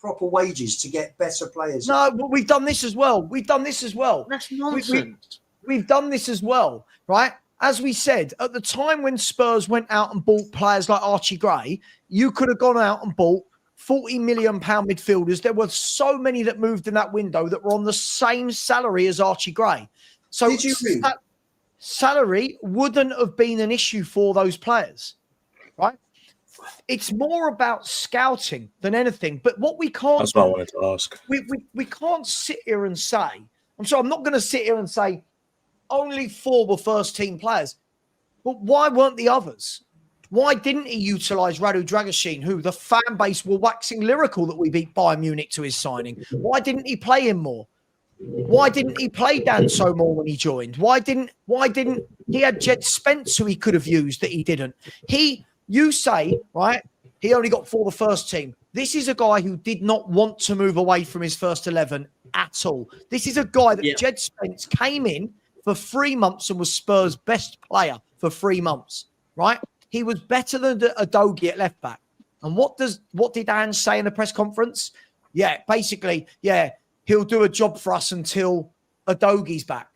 proper wages to get better players. No, but we've done this as well. That's nonsense. We've done this as well, right? As we said, at the time when Spurs went out and bought players like Archie Gray, you could have gone out and bought £40 million midfielders. There were so many that moved in that window that were on the same salary as Archie Gray. So Did you read? Salary wouldn't have been an issue for those players, right? It's more about scouting than anything. But what we can't That's what I wanted to ask. We can't sit here and say, I'm not going to sit here and say only 4 were first team players. But why weren't the others? Why didn't he utilise Radu Dragusin, who the fan base were waxing lyrical that we beat Bayern Munich to his signing? Why didn't he play him more? Why didn't he play Dan So more when he joined? Why didn't he had Jed Spence who he could have used that he didn't? You say, right, he only got for the first team. This is a guy who did not want to move away from his first 11 at all. This is a guy that Jed Spence came in for 3 months and was Spurs' best player for 3 months, right? He was better than Adogi at left back. And what did Ange say in the press conference? Basically, he'll do a job for us until Adogi's back.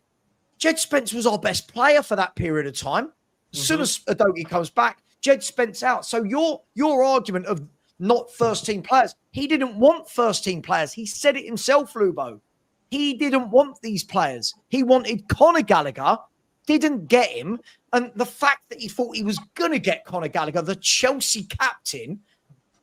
Jed Spence was our best player for that period of time. As soon as Adogi comes back, Jed Spence out. So your argument of not first-team players, he didn't want first-team players. He said it himself, Lubo. He didn't want these players. He wanted Conor Gallagher, didn't get him. And the fact that he thought he was going to get Conor Gallagher, the Chelsea captain,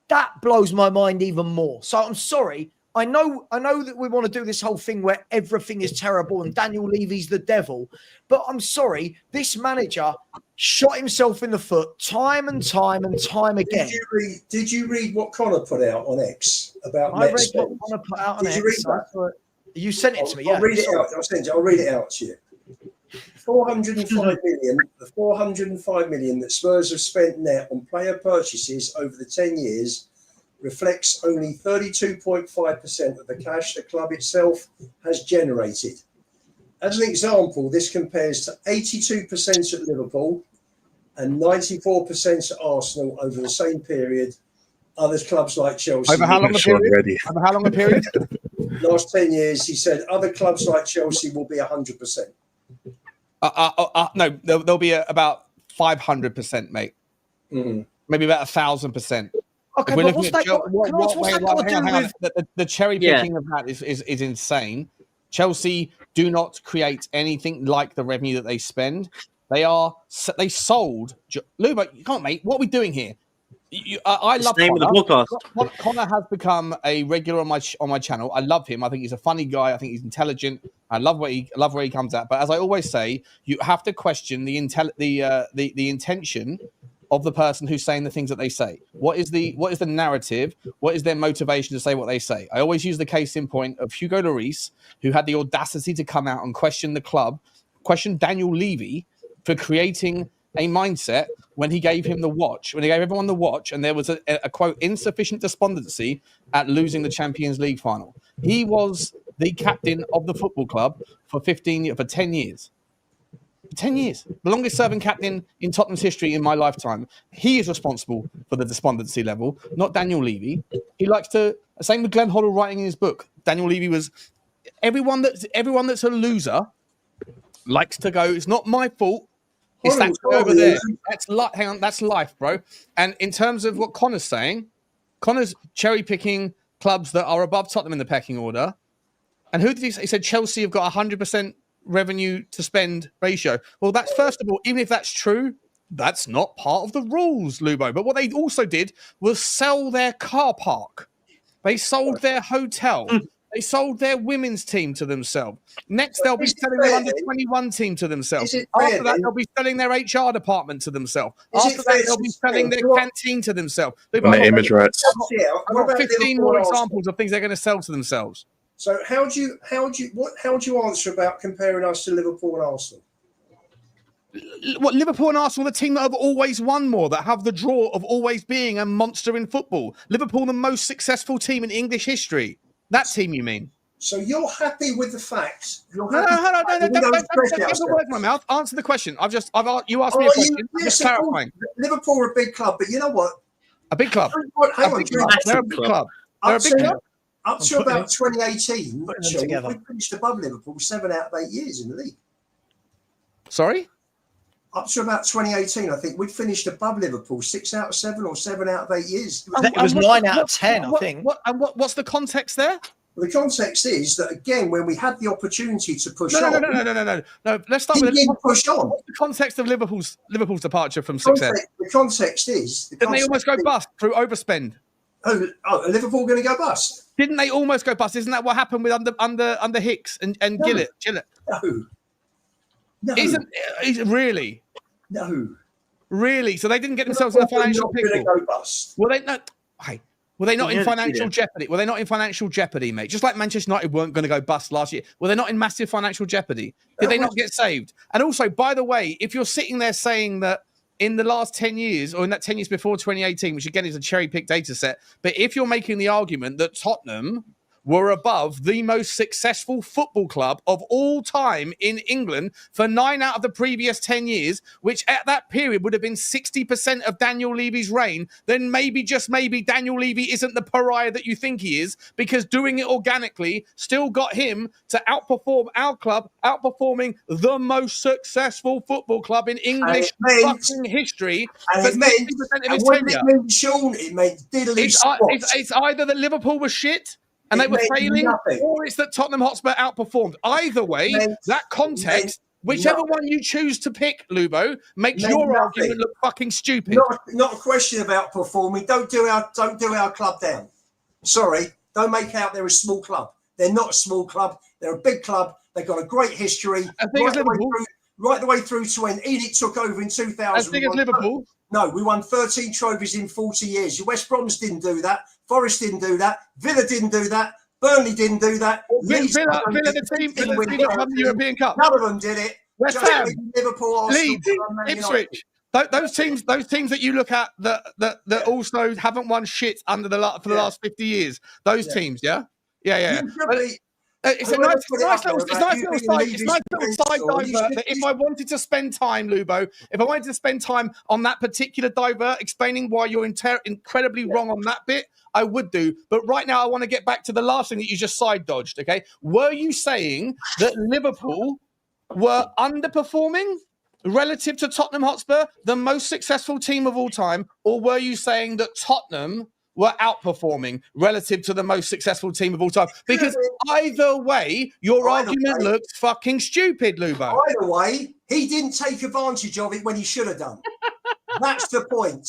that blows my mind even more. So I'm sorry. I know that we want to do this whole thing where everything is terrible and Daniel Levy's the devil, but I'm sorry, this manager shot himself in the foot time and time again. Did you read what Connor put out on X about? I read what Connor put out on X. Did you read that? You sent it to me. I'll read it out. I'll read it out to you. 405 million. The 405 million that Spurs have spent net on player purchases over the 10 years. Reflects only 32.5% of the cash the club itself has generated. As an example, this compares to 82% at Liverpool and 94% at Arsenal over the same period. Other clubs like Chelsea. Over how long a period? Over how long a period? Last 10 years, he said, other clubs like Chelsea will be 100%. No, they'll be about 500%, mate. Maybe about 1,000%. Okay, but what's that got to do with... The cherry picking of that is insane. Chelsea do not create anything like the revenue that they spend. They sold... Lubo, you can't, mate. What are we doing here? I love name Connor. of the podcast. Connor has become a regular on my channel. I love him. I think he's a funny guy. I think he's intelligent. I love where he comes at. But as I always say, you have to question the intention of the person who's saying the things that they say. What is the narrative? What is their motivation to say what they say? I always use the case in point of Hugo Lloris, who had the audacity to come out and question the club, question Daniel Levy for creating a mindset when he gave him the watch, when he gave everyone the watch, and there was a quote, insufficient despondency at losing the Champions League final. He was the captain of the football club for 10 years. 10 years. The longest serving captain in Tottenham's history in my lifetime. He is responsible for the despondency level, not Daniel Levy. He likes to, same with Glenn Hoddle writing in his book. Daniel Levy was, everyone that's a loser likes to go, it's not my fault. It's that guy over there. That's life, bro. And in terms of what Connor's saying, Connor's cherry picking clubs that are above Tottenham in the pecking order. And who did he say? He said Chelsea have got 100% revenue to spend ratio. Well, that's first of all, even if that's true, that's not part of the rules, Lubo. But what they also did was sell their car park. They sold their hotel. They sold their women's team to themselves. Next, they'll be selling their under-21 team to themselves. After that, they'll be selling their HR department to themselmes. After that, they'll be selling their canteen to themselves. And the image rights. I've got 15 more examples of things they're going to sell to themselves. So how do you answer about comparing us to Liverpool and Arsenal? What, Liverpool and Arsenal, the team that have always won more, that have the draw of always being a monster in football. Liverpool, the most successful team in English history. That team, you mean? So you're happy with the fact? No, don't work my mouth. Answer the question. You asked me a question. I'm just clarifying. Liverpool are a big club, but you know what? A big club. They're a big club. They're a big club. Up to about 2018, putting them Sean, together. we finished above Liverpool 7 out of 8 years in the league. Sorry? Up to about 2018, I think we'd finished above Liverpool 6 out of 7 or 7 out of 8 years. It was 9 out of 10, I think. What's the context there? Well, the context is that, again, when we had the opportunity to push on... No. Let's start with didn't push on. what's the context of Liverpool's departure from success. The context is... Didn't they almost go bust through overspend? Oh, are Liverpool going to go bust? Didn't they almost go bust? Isn't that what happened with under Hicks and Gillett? No. Isn't really? No. Really? So they didn't get themselves in a financial pickle. Go bust. Well, they no. Hey, were they not in financial jeopardy? Were they not in financial jeopardy, mate? Just like Manchester United weren't going to go bust last year. Were they not in massive financial jeopardy? Did they not get saved? And also, by the way, if you're sitting there saying that in the last 10 years, or in that 10 years before 2018, which again is a cherry-picked data set, but if you're making the argument that Tottenham were above the most successful football club of all time in England for 9 out of the previous 10 years, which at that period would have been 60% of Daniel Levy's reign, then maybe, just maybe, Daniel Levy isn't the pariah that you think he is, because doing it organically still got him to outperform our club, outperforming the most successful football club in English fucking history for 60% of his tenure. It meant diddly squat. It's either that Liverpool was shit and they were failing, or it's that Tottenham Hotspur outperformed. Either way, that context, whichever one you choose to pick, Lubo, makes your argument look fucking stupid. Not a question of outperforming. Don't do our club down. Sorry, don't make out they're a small club. They're not a small club. They're a big club. They've got a great history. Right the way through to when Enic took over in 2000. As big as Liverpool? No, we won 13 trophies in 40 years. Your West Broms didn't do that. Forest didn't do that. Villa didn't do that. Burnley didn't do that. Villa, the team that won the European Cup. None of them did it. West Ham, Liverpool, Arsenal, Leeds, Ipswich. Those teams that you look at that also haven't won shit for the last 50 years. Those teams, yeah. It's a nice little side divert that if I wanted to spend time, Lubo, if I wanted to spend time on that particular divert, explaining why you're incredibly wrong on that bit, I would do. But right now, I want to get back to the last thing that you just side dodged, okay? Were you saying that Liverpool were underperforming relative to Tottenham Hotspur, the most successful team of all time, or were you saying that Tottenham were outperforming relative to the most successful team of all time? Because either way, your argument looks fucking stupid, Lubo. Either way, he didn't take advantage of it when he should have done. That's the point.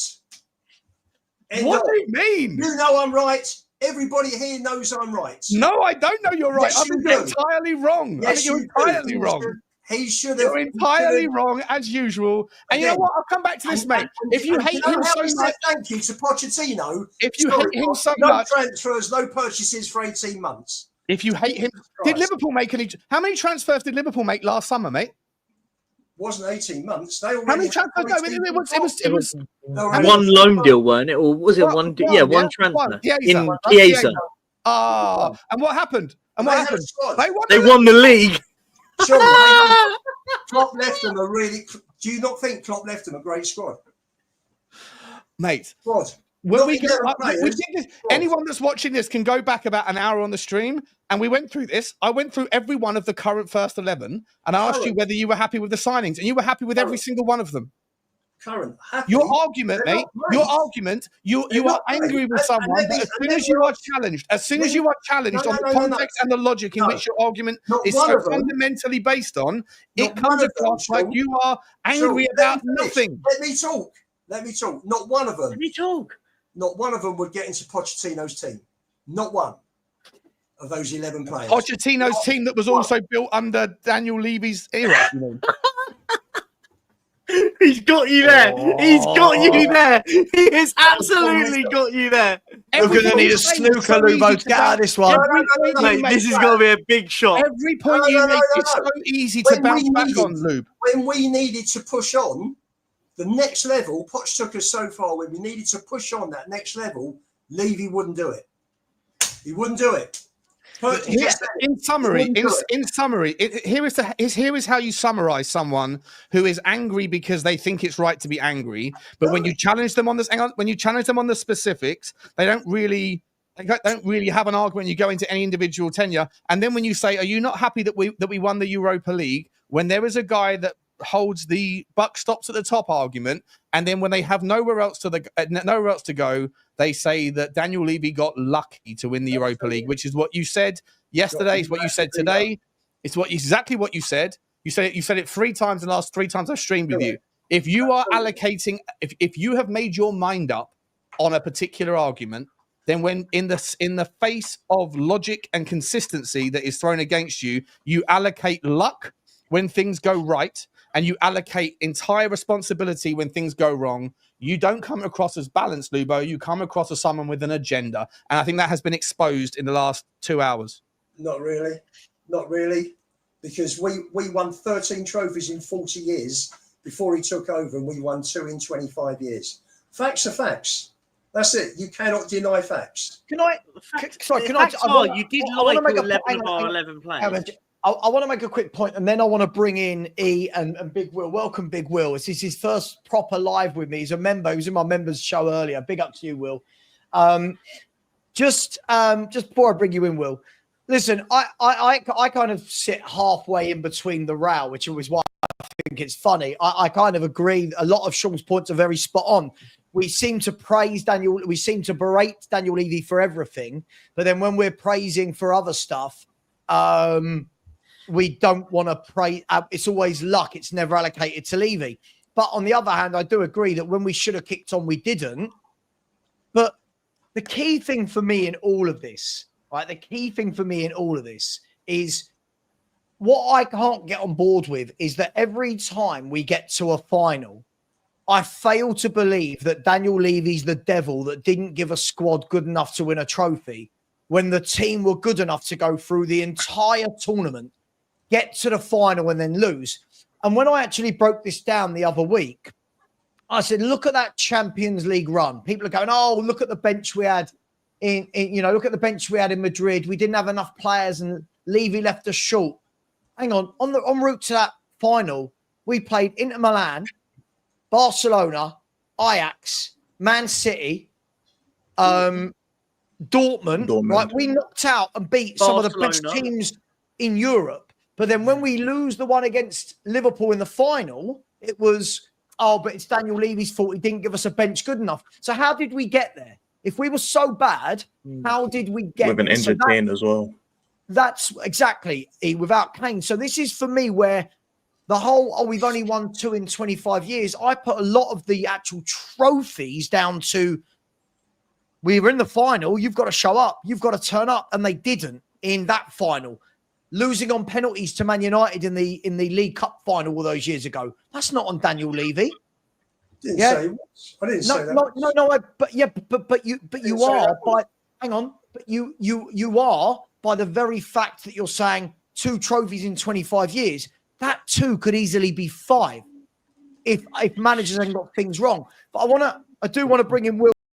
What do you mean? You know I'm right. Everybody here knows I'm right. No, I don't know you're right. Yes, I think you're entirely wrong. Yes, I think you're entirely wrong. He should have. You're entirely wrong, as usual. And you know what? I'll come back to this, mate. If you hate him so much... Thank you to Pochettino. If you hate him so much... much... No transfers, no purchases for 18 months. If you hate him... Did Liverpool make any... How many transfers did Liverpool make last summer, mate? Wasn't 18 months. They already How many transfers? No, it was one loan deal, weren't it? Or was it one transfer? In Chiesa. And what happened? And what happened? They won the league. Sure, Klopp left them a really... Do you not think Klopp left them a great squad? Mate. Squad. Anyone that's watching this can go back about an hour on the stream, and we went through this. I went through every one of the current first 11, and I asked you whether you were happy with the signings, and you were happy with every single one of them. Happy. Your argument, mate, you are angry with someone, but as soon as you are challenged, on the context and the logic in which your argument is so fundamentally based on, it comes across like you are angry about nothing. Let me talk. Not one of them. Let me talk. Not one of them would get into Pochettino's team. Not one of those 11 players. Pochettino's team that was also built under Daniel Levy's era. He's got you there. He's got you there. He has absolutely got you there. We're going to need a snooker, Lubo, to get out of this one. Mate, this is going to be a big shot. Every point you make is so easy to bounce back on, Lube. When we needed to push on the next level, Poch took us so far. When we needed to push on that next level, Levy wouldn't do it. He wouldn't do it. In summary, here is how you summarize someone who is angry because they think it's right to be angry, but when you challenge them on this, when you challenge them on the specifics, they don't really don't really have an argument. You go into any individual tenure, and then when you say, "Are you not happy that we won the Europa League?" When there is a guy that holds the buck stops at the top argument, and then when they have nowhere else to go, they say that Daniel Levy got lucky to win the Europa League, which is what you said yesterday. It's what you said today. It's exactly what you said. You said it 3 times in the last 3 times I've streamed with you. If you are allocating, if you have made your mind up on a particular argument, then when in the face of logic and consistency that is thrown against you, you allocate luck when things go right, and you allocate entire responsibility when things go wrong. You don't come across as balanced, Lubo. You come across as someone with an agenda. And I think that has been exposed in the last 2 hours. Not really. Not really. Because we won 13 trophies in 40 years before he took over, and we won 2 in 25 years. Facts are facts. That's it. You cannot deny facts. Can I? Sorry, can I? You did lie to 11 of our 11 players. I want to make a quick point, and then I want to bring in E and Big Will. Welcome, Big Will. This is his first proper live with me. He's a member. He was in my members show earlier. Big up to you, Will. Just before I bring you in, Will, listen. I kind of sit halfway in between the row, which is why I think it's funny. I kind of agree. A lot of Sean's points are very spot on. We seem to praise Daniel. We seem to berate Daniel Levy for everything, but then when we're praising for other stuff, we don't want to praise. It's always luck. It's never allocated to Levy. But on the other hand, I do agree that when we should have kicked on, we didn't. But the key thing for me in all of this, right? The key thing for me in all of this is what I can't get on board with is that every time we get to a final, I fail to believe that Daniel Levy's the devil that didn't give a squad good enough to win a trophy when the team were good enough to go through the entire tournament, get to the final and then lose. And when I actually broke this down the other week, I said, look at that Champions League run. People are going, oh, look at the bench we had look at the bench we had in Madrid. We didn't have enough players and Levy left us short. Hang on, en route to that final, we played Inter Milan, Barcelona, Ajax, Man City, Dortmund. Right? We knocked out and beat some of the best teams in Europe. But then when we lose the one against Liverpool in the final, it was, but it's Daniel Levy's fault. He didn't give us a bench good enough. So how did we get there? If we were so bad, how did we get with an injured Kane as well? That's exactly without Kane. So this is for me where the whole, we've only won 2 in 25 years. I put a lot of the actual trophies down to, we were in the final. You've got to show up. You've got to turn up. And they didn't in that final. Losing on penalties to Man United in the League Cup final all those years ago. That's not on Daniel Levy. I didn't say that. But you are by, hang on. But you are by the very fact that you're saying 2 trophies in 25 years. That 2 could easily be 5 if managers haven't got things wrong. But I do want to bring in Will.